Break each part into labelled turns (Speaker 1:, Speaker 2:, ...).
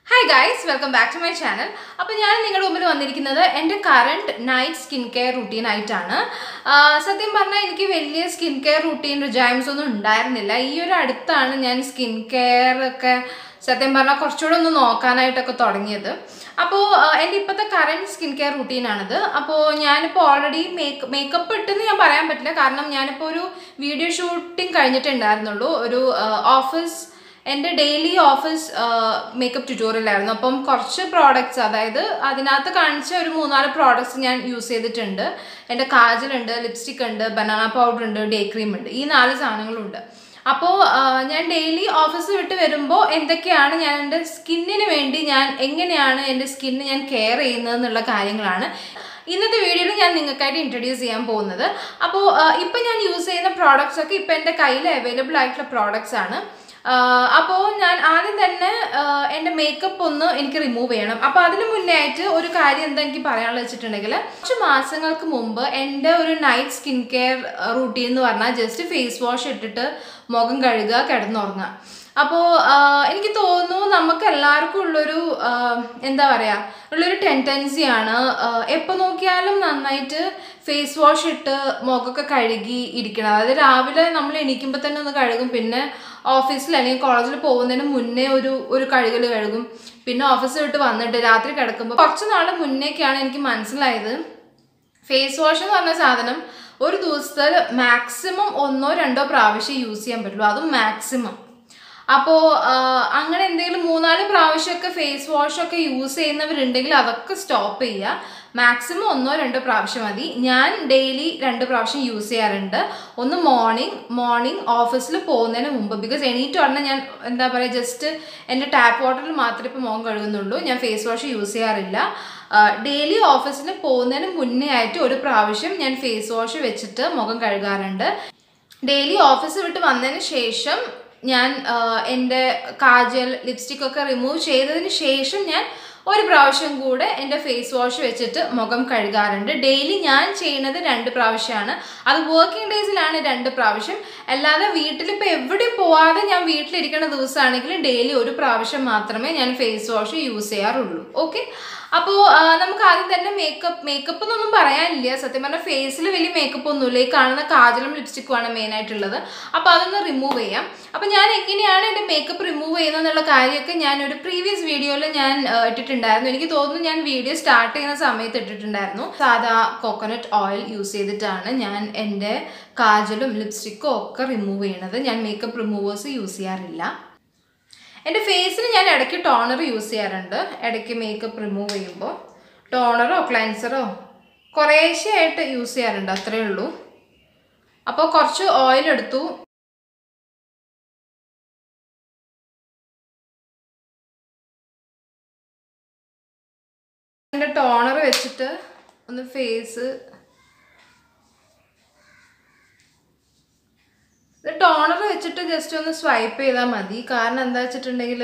Speaker 1: Hi guys, welcome back to my channel. അപ്പോൾ ഞാൻ നിങ്ങളുടെ മുമ്പിൽ വന്നിരിക്കുന്നത് എൻ്റെ current night skin care routine ആയിട്ടാണ്. സത്യം പറഞ്ഞാൽ എനിക്ക് വലിയ സ്കിൻ കെയർ റൂട്ടീൻ റിജൈംസ് ഒന്നും ഉണ്ടായിരുന്നില്ല. ഈ ഒരു അടുത്താണ് ഞാൻ സ്കിൻ കെയർ ഒക്കെ സത്യം പറഞ്ഞാൽ കുറച്ചുകൂടെ ഒന്ന് നോക്കാനായിട്ടൊക്കെ തുടങ്ങിയത്. അപ്പോൾ എൻ്റെ ഇപ്പോഴത്തെ കറന്റ് സ്കിൻ കെയർ റൂട്ടീനാണിത്. അപ്പോൾ ഞാനിപ്പോൾ ഓൾറെഡി മേക്കപ്പ് ഇട്ടെന്ന് ഞാൻ പറയാൻ പറ്റില്ല, കാരണം ഞാനിപ്പോൾ ഒരു വീഡിയോ ഷൂട്ടിംഗ് കഴിഞ്ഞിട്ടുണ്ടായിരുന്നുള്ളൂ. ഒരു ഓഫീസ് എൻ്റെ ഡെയിലി ഓഫീസ് മേക്കപ്പ് ട്യൂട്ടോറിയൽ ആയിരുന്നു. അപ്പം കുറച്ച് പ്രോഡക്റ്റ്സ്, അതായത് അതിനകത്ത് കാണിച്ച ഒരു 3-4 പ്രോഡക്റ്റ്സ് ഞാൻ യൂസ് ചെയ്തിട്ടുണ്ട്. എൻ്റെ കാജലുണ്ട്, ലിപ്സ്റ്റിക് ഉണ്ട്, ബനാന പൗഡർ ഉണ്ട്, ഡേ ക്രീം ഉണ്ട്. ഈ 4 സാധനങ്ങളുണ്ട്. അപ്പോൾ ഞാൻ ഡെയിലി ഓഫീസ് വിട്ട് വരുമ്പോൾ എന്തൊക്കെയാണ് ഞാൻ എൻ്റെ സ്കിന്നിന് വേണ്ടി എങ്ങനെയാണ് എൻ്റെ സ്കിന്ന് ഞാൻ കെയർ ചെയ്യുന്നത് എന്നുള്ള കാര്യങ്ങളാണ് ഇന്നത്തെ വീഡിയോയിൽ ഞാൻ നിങ്ങൾക്കായിട്ട് ഇൻട്രൊഡ്യൂസ് ചെയ്യാൻ പോകുന്നത്. അപ്പോൾ ഇപ്പം ഞാൻ യൂസ് ചെയ്യുന്ന പ്രോഡക്റ്റ്സ് ഒക്കെ ഇപ്പം എൻ്റെ കയ്യിൽ അവൈലബിൾ ആയിട്ടുള്ള പ്രോഡക്റ്റ്സ് ആണ്. അപ്പോൾ ഞാൻ ആദ്യം തന്നെ എൻ്റെ മേക്കപ്പ് ഒന്ന് എനിക്ക് റിമൂവ് ചെയ്യണം. അപ്പോൾ അതിന് മുന്നേ ആയിട്ട് ഒരു കാര്യം എന്താ എനിക്ക് പറയാനുള്ളത് വെച്ചിട്ടുണ്ടെങ്കിൽ, കുറച്ച് മാസങ്ങൾക്ക് മുമ്പ് എൻ്റെ ഒരു നൈറ്റ് സ്കിൻ കെയർ റൂട്ടീൻ എന്ന് പറഞ്ഞാൽ ജസ്റ്റ് ഫേസ് വാഷ് ഇട്ടിട്ട് മുഖം കഴുകുക, കിടന്നുറങ്ങുക. അപ്പോൾ എനിക്ക് തോന്നുന്നു നമുക്ക് എല്ലാവർക്കും ഉള്ളൊരു എന്താ പറയുക ഉള്ളൊരു ടെൻഡൻസിയാണ് എപ്പോൾ നോക്കിയാലും നന്നായിട്ട് ഫേസ് വാഷ് ഇട്ട് മുഖമൊക്കെ കഴുകി ഇരിക്കണം. അതായത് രാവിലെ നമ്മൾ എണീക്കുമ്പോൾ തന്നെ ഒന്ന് കഴുകും, പിന്നെ ഓഫീസിൽ അല്ലെങ്കിൽ കോളേജിൽ പോകുന്നതിന് മുന്നേ ഒരു കഴുകൽ കഴുകും, പിന്നെ ഓഫീസ് വിട്ട് വന്നിട്ട് രാത്രി കിടക്കുമ്പോൾ. കുറച്ച് നാൾ മുന്നേക്കാണ് എനിക്ക് മനസ്സിലായത് ഫേസ് വാഷ് എന്ന് പറഞ്ഞ സാധനം ഒരു ദിവസത്തിൽ മാക്സിമം 1-2 പ്രാവശ്യം യൂസ് ചെയ്യാൻ പറ്റുള്ളൂ, അതും മാക്സിമം. അപ്പോൾ അങ്ങനെ എന്തെങ്കിലും 3-4 പ്രാവശ്യമൊക്കെ ഫേസ് വാഷൊക്കെ യൂസ് ചെയ്യുന്നവരുണ്ടെങ്കിൽ അതൊക്കെ സ്റ്റോപ്പ് ചെയ്യുക. മാക്സിമം 1-2 പ്രാവശ്യം മതി. ഞാൻ ഡെയിലി 2 പ്രാവശ്യം യൂസ് ചെയ്യാറുണ്ട്. ഒന്ന് മോർണിംഗ് ഓഫീസിൽ പോകുന്നതിന് മുമ്പ്, ബിക്കോസ് എണീറ്റ് ഉടനെ ഞാൻ എന്താ പറയുക ജസ്റ്റ് എൻ്റെ ടാപ്പ് വാട്ടറിൽ മാത്രമേ ഇപ്പോൾ മുഖം കഴുകുന്നുള്ളൂ. ഞാൻ ഫേസ് വാഷ് യൂസ് ചെയ്യാറില്ല. ഡെയിലി ഓഫീസിൽ പോകുന്നതിന് മുന്നേ ആയിട്ട് 1 പ്രാവശ്യം ഞാൻ ഫേസ് വാഷ് വെച്ചിട്ട് മുഖം കഴുകാറുണ്ട്. ഡെയിലി ഓഫീസ് വിട്ട് വന്നതിന് ശേഷം ഞാൻ എൻ്റെ കാജൽ ലിപ്സ്റ്റിക് ഒക്കെ റിമൂവ് ചെയ്തതിന് ശേഷം ഞാൻ 1 പ്രാവശ്യം കൂടെ എൻ്റെ ഫേസ് വാഷ് വെച്ചിട്ട് മുഖം കഴുകാറുണ്ട്. ഡെയിലി ഞാൻ ചെയ്യുന്നത് 2 പ്രാവശ്യമാണ്. അത് വർക്കിംഗ് ഡേയ്സിലാണ് 2 പ്രാവശ്യം. അല്ലാതെ വീട്ടിലിപ്പോൾ എവിടെ പോവാതെ ഞാൻ വീട്ടിലിരിക്കുന്ന ദിവസമാണെങ്കിൽ ഡെയിലി 1 പ്രാവശ്യം മാത്രമേ ഞാൻ ഫേസ് വാഷ് യൂസ് ചെയ്യാറുള്ളൂ. ഓക്കെ, അപ്പോൾ നമുക്ക് ആദ്യം തന്നെ മേക്കപ്പ് എന്നൊന്നും പറയാനില്ല. സത്യം പറഞ്ഞാൽ ഫേസിൽ വലിയ മേക്കപ്പ് ഒന്നുമില്ല. ഈ കാണുന്ന കാജലും ലിപ്സ്റ്റിക്കുമാണ് മെയിനായിട്ടുള്ളത്. അപ്പോൾ അതൊന്ന് റിമൂവ് ചെയ്യാം. അപ്പോൾ ഞാൻ എങ്ങനെയാണ് എൻ്റെ മേക്കപ്പ് റിമൂവ് ചെയ്യുന്നത് എന്നുള്ള കാര്യമൊക്കെ ഞാൻ ഒരു പ്രീവിയസ് വീഡിയോയിൽ ഞാൻ ഇട്ടിട്ടുണ്ടായിരുന്നു. എനിക്ക് തോന്നുന്നു ഞാൻ വീഡിയോ സ്റ്റാർട്ട് ചെയ്യുന്ന സമയത്ത് ഇട്ടിട്ടുണ്ടായിരുന്നു. സാധാ കോക്കനട്ട് ഓയിൽ യൂസ് ചെയ്തിട്ടാണ് ഞാൻ എൻ്റെ കാജലും ലിപ്സ്റ്റിക്കും ഒക്കെ റിമൂവ് ചെയ്യണത്. ഞാൻ മേക്കപ്പ് റിമൂവേഴ്സ് യൂസ് ചെയ്യാറില്ല. എൻ്റെ ഫേസിന് ഞാൻ ഇടയ്ക്ക് ടോണർ യൂസ് ചെയ്യാറുണ്ട്. ഇടയ്ക്ക് മേക്കപ്പ് റിമൂവ് ചെയ്യുമ്പോൾ ടോണറോ ക്ലെൻസറോ കുറേശ്ശെയായിട്ട് യൂസ് ചെയ്യാറുണ്ട്, അത്രയേ ഉള്ളൂ. അപ്പോൾ കുറച്ച് ഓയിൽ എടുത്തു. എൻ്റെ ടോണർ വെച്ചിട്ട് ഒന്ന് ഫേസ് ടോണർ വെച്ചിട്ട് ജസ്റ്റ് ഒന്ന് സ്വൈപ്പ് ചെയ്താൽ മതി. കാരണം എന്താ വെച്ചിട്ടുണ്ടെങ്കിൽ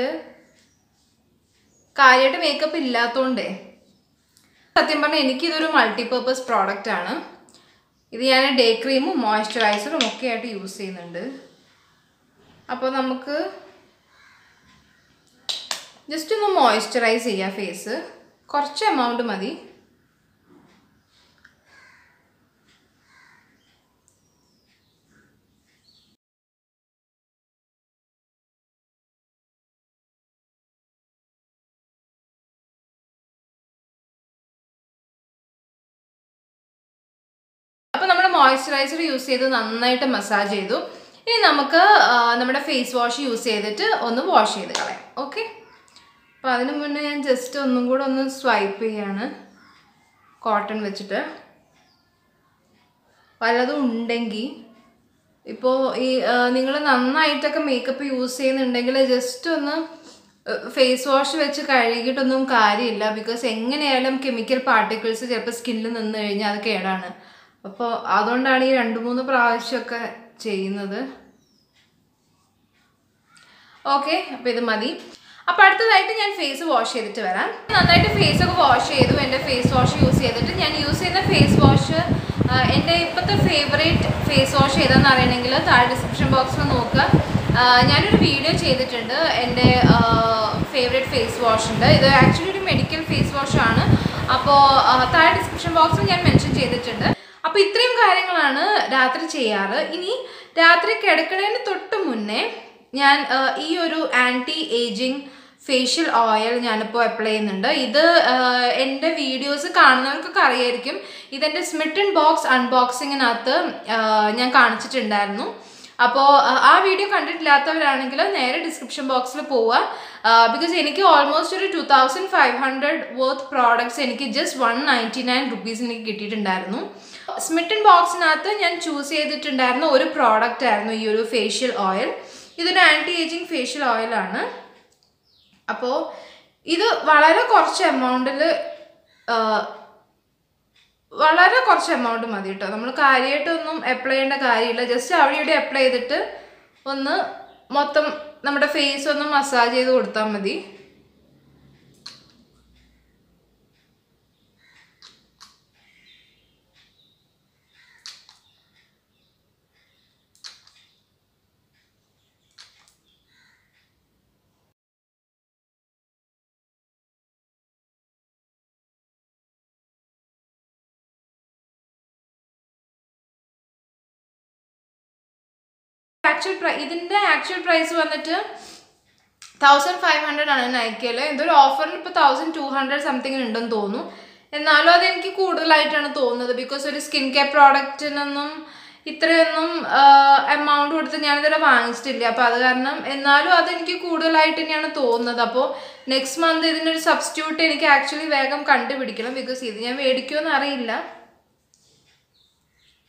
Speaker 1: കാര്യമായിട്ട് മേക്കപ്പ് ഇല്ലാത്തതുകൊണ്ടേ. സത്യം പറഞ്ഞാൽ എനിക്കിതൊരു മൾട്ടിപർപ്പസ് പ്രോഡക്റ്റ് ആണ്. ഇത് ഞാൻ ഡേ ക്രീമും മോയ്സ്ചറൈസറും ഒക്കെ ആയിട്ട് യൂസ് ചെയ്യുന്നുണ്ട്. അപ്പോൾ നമുക്ക് ജസ്റ്റ് ഒന്ന് മോയ്സ്ചറൈസ് ചെയ്യാം ഫേസ്. കുറച്ച് എമൗണ്ട് മതി. അപ്പോൾ നമ്മൾ മോയ്സ്ചറൈസർ യൂസ് ചെയ്ത് നന്നായിട്ട് മസാജ് ചെയ്തു. ഇനി നമുക്ക് നമ്മുടെ ഫേസ് വാഷ് യൂസ് ചെയ്തിട്ട് ഒന്ന് വാഷ് ചെയ്ത് കളയാം. ഓക്കെ, അപ്പോൾ അതിന് മുന്നേ ഞാൻ ജസ്റ്റ് ഒന്നും കൂടെ ഒന്ന് സ്വൈപ്പ് ചെയ്യാണ് കോട്ടൺ വെച്ചിട്ട്. വല്ലതും ഉണ്ടെങ്കിൽ ഇപ്പോൾ ഈ നിങ്ങൾ നന്നായിട്ടൊക്കെ മേക്കപ്പ് യൂസ് ചെയ്യുന്നുണ്ടെങ്കിൽ ജസ്റ്റ് ഒന്ന് ഫേസ് വാഷ് വെച്ച് കഴുകിയിട്ടൊന്നും കാര്യമില്ല. ബിക്കോസ് എങ്ങനെയായാലും കെമിക്കൽ പാർട്ടിക്കിൾസ് ചിലപ്പോൾ സ്കിന്നിൽ നിന്ന് കഴിഞ്ഞാൽ അത് കേടാണ്. അപ്പോൾ അതുകൊണ്ടാണ് ഈ 2-3 പ്രാവശ്യമൊക്കെ ചെയ്യുന്നത്. ഓക്കെ, അപ്പോൾ ഇത് മതി. അപ്പോൾ അടുത്തതായിട്ട് ഞാൻ ഫേസ് വാഷ് ചെയ്തിട്ട് വരാം. നന്നായിട്ട് ഫേസൊക്കെ വാഷ് ചെയ്തു. എൻ്റെ ഫേസ് വാഷ് യൂസ് ചെയ്തിട്ട് ഞാൻ യൂസ് ചെയ്യുന്ന ഫേസ് വാഷ് എൻ്റെ ഇപ്പോഴത്തെ ഫേവറേറ്റ് ഫേസ് വാഷ് ഏതാണെന്ന് അറിയണമെങ്കിൽ താഴെ ഡിസ്ക്രിപ്ഷൻ ബോക്സിൽ നോക്കുക. ഞാനൊരു വീഡിയോ ചെയ്തിട്ടുണ്ട് എൻ്റെ ഫേവറേറ്റ് ഫേസ് വാഷ് ഉണ്ട്. ഇത് ആക്ച്വലി ഒരു മെഡിക്കൽ ഫേസ് വാഷ് ആണ്. അപ്പോൾ താഴെ ഡിസ്ക്രിപ്ഷൻ ബോക്സിൽ ഞാൻ മെൻഷൻ ചെയ്തിട്ടുണ്ട്. അപ്പോൾ ഇത്രയും കാര്യങ്ങളാണ് രാത്രി ചെയ്യാറ്. ഇനി രാത്രി കിടക്കുന്നതിന് തൊട്ട് മുന്നേ ഞാൻ ഈ ഒരു ആൻറ്റി ഏജിങ് ഫേഷ്യൽ ഓയിൽ ഞാനിപ്പോൾ അപ്ലൈ ചെയ്യുന്നുണ്ട്. ഇത് എൻ്റെ വീഡിയോസ് കാണുന്നവർക്കൊക്കെ അറിയായിരിക്കും. ഇതെൻ്റെ സ്മിറ്റൺ ബോക്സ് അൺബോക്സിങ്ങിനകത്ത് ഞാൻ കാണിച്ചിട്ടുണ്ടായിരുന്നു. അപ്പോൾ ആ വീഡിയോ കണ്ടിട്ടില്ലാത്തവരാണെങ്കിൽ നേരെ ഡിസ്ക്രിപ്ഷൻ ബോക്സിൽ പോവുക. ബിക്കോസ് എനിക്ക് ഓൾമോസ്റ്റ് ഒരു 2500 വർത്ത് പ്രോഡക്ട്സ് എനിക്ക് ജസ്റ്റ് 199 rupees എനിക്ക് കിട്ടിയിട്ടുണ്ടായിരുന്നു. സ്മിറ്റൺ ബോക്സിനകത്ത് ഞാൻ ചൂസ് ചെയ്തിട്ടുണ്ടായിരുന്ന ഒരു പ്രോഡക്റ്റ് ആയിരുന്നു ഈ ഒരു ഫേഷ്യൽ ഓയിൽ. ഇതൊരു ആൻറ്റി ഏജിങ് ഫേഷ്യൽ ഓയിലാണ്. അപ്പോൾ ഇത് വളരെ കുറച്ച് എമൗണ്ടിൽ മതി കേട്ടോ. നമ്മൾ കാര്യമായിട്ടൊന്നും അപ്ലൈ ചെയ്യേണ്ട കാര്യമില്ല. ജസ്റ്റ് അവിടെ ഇവിടെ അപ്ലൈ ചെയ്തിട്ട് ഒന്ന് മൊത്തം നമ്മുടെ ഫേസ് ഒന്ന് മസാജ് ചെയ്ത് കൊടുത്താൽ മതി. ഇതിൻ്റെ ആക്ച്വൽ പ്രൈസ് വന്നിട്ട് 1500 ആണ് നൈക്കയിൽ. എന്തൊരു ഓഫറിൽ ഇപ്പോൾ 1200 സംതിങ് ഉണ്ടെന്ന് തോന്നുന്നു. എന്നാലും അതെനിക്ക് കൂടുതലായിട്ടാണ് തോന്നുന്നത്. ബിക്കോസ് ഒരു സ്കിൻ കെയർ പ്രോഡക്റ്റിനൊന്നും ഇത്രയൊന്നും എമൗണ്ട് കൊടുത്ത് ഞാനിതുവരെ വാങ്ങിച്ചിട്ടില്ല. അപ്പോൾ അത് കാരണം എന്നാലും അതെനിക്ക് കൂടുതലായിട്ട് തന്നെയാണ് തോന്നുന്നത്. അപ്പോൾ നെക്സ്റ്റ് മന്ത് ഇതിനൊരു സബ്സ്റ്റിറ്റ്യൂട്ട് എനിക്ക് ആക്ച്വലി വേഗം കണ്ടുപിടിക്കണം. ബിക്കോസ് ഇത് ഞാൻ മേടിക്കുമെന്ന് അറിയില്ല.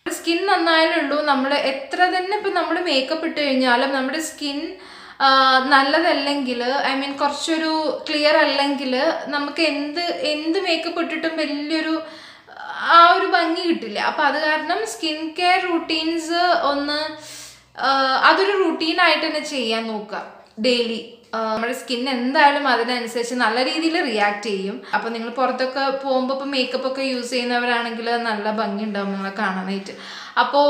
Speaker 1: സ്കിൻ നന്നായാലുള്ളൂ. നമ്മൾ എത്ര തന്നെ ഇപ്പം നമ്മൾ മേക്കപ്പ് ഇട്ട് കഴിഞ്ഞാലും നമ്മുടെ സ്കിൻ നല്ലതല്ലെങ്കിൽ, ഐ മീൻ കുറച്ചൊരു ക്ലിയർ അല്ലെങ്കിൽ നമുക്ക് എന്ത് മേക്കപ്പ് ഇട്ടിട്ടും വലിയൊരു ആ ഒരു ഭംഗി കിട്ടില്ല. അപ്പം അത് കാരണം സ്കിൻ കെയർ റൂട്ടീൻസ് അതൊരു റൂട്ടീനായിട്ട് തന്നെ ചെയ്യാൻ നോക്കുക ഡെയിലി. നമ്മുടെ സ്കിൻ എന്തായാലും അതിനനുസരിച്ച് നല്ല രീതിയിൽ റിയാക്ട് ചെയ്യും. അപ്പോൾ നിങ്ങൾ പുറത്തൊക്കെ പോകുമ്പോൾ ഇപ്പോൾ മേക്കപ്പ് ഒക്കെ യൂസ് ചെയ്യുന്നവരാണെങ്കിൽ നല്ല ഭംഗി ഉണ്ടാവും നിങ്ങളെ കാണാനായിട്ട്. അപ്പോൾ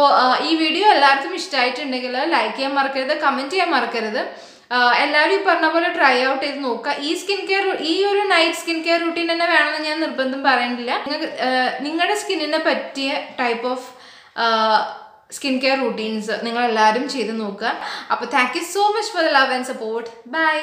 Speaker 1: ഈ വീഡിയോ എല്ലാവർക്കും ഇഷ്ടമായിട്ടുണ്ടെങ്കിൽ ലൈക്ക് ചെയ്യാൻ മറക്കരുത്, കമൻറ്റ് ചെയ്യാൻ മറക്കരുത്. എല്ലാവരും ഈ പറഞ്ഞ പോലെ ട്രൈ ഔട്ട് ചെയ്ത് നോക്കുക. ഈ ഒരു നൈറ്റ് സ്കിൻ കെയർ റൂട്ടീൻ തന്നെ വേണമെന്ന് ഞാൻ നിർബന്ധം പറയുന്നില്ല. നിങ്ങളുടെ സ്കിന്നിനെ പറ്റിയ type of skin care routines നിങ്ങളെല്ലാവരും ചെയ്ത് നോക്കുക. അപ്പോൾ thank you so much for the love and support. By.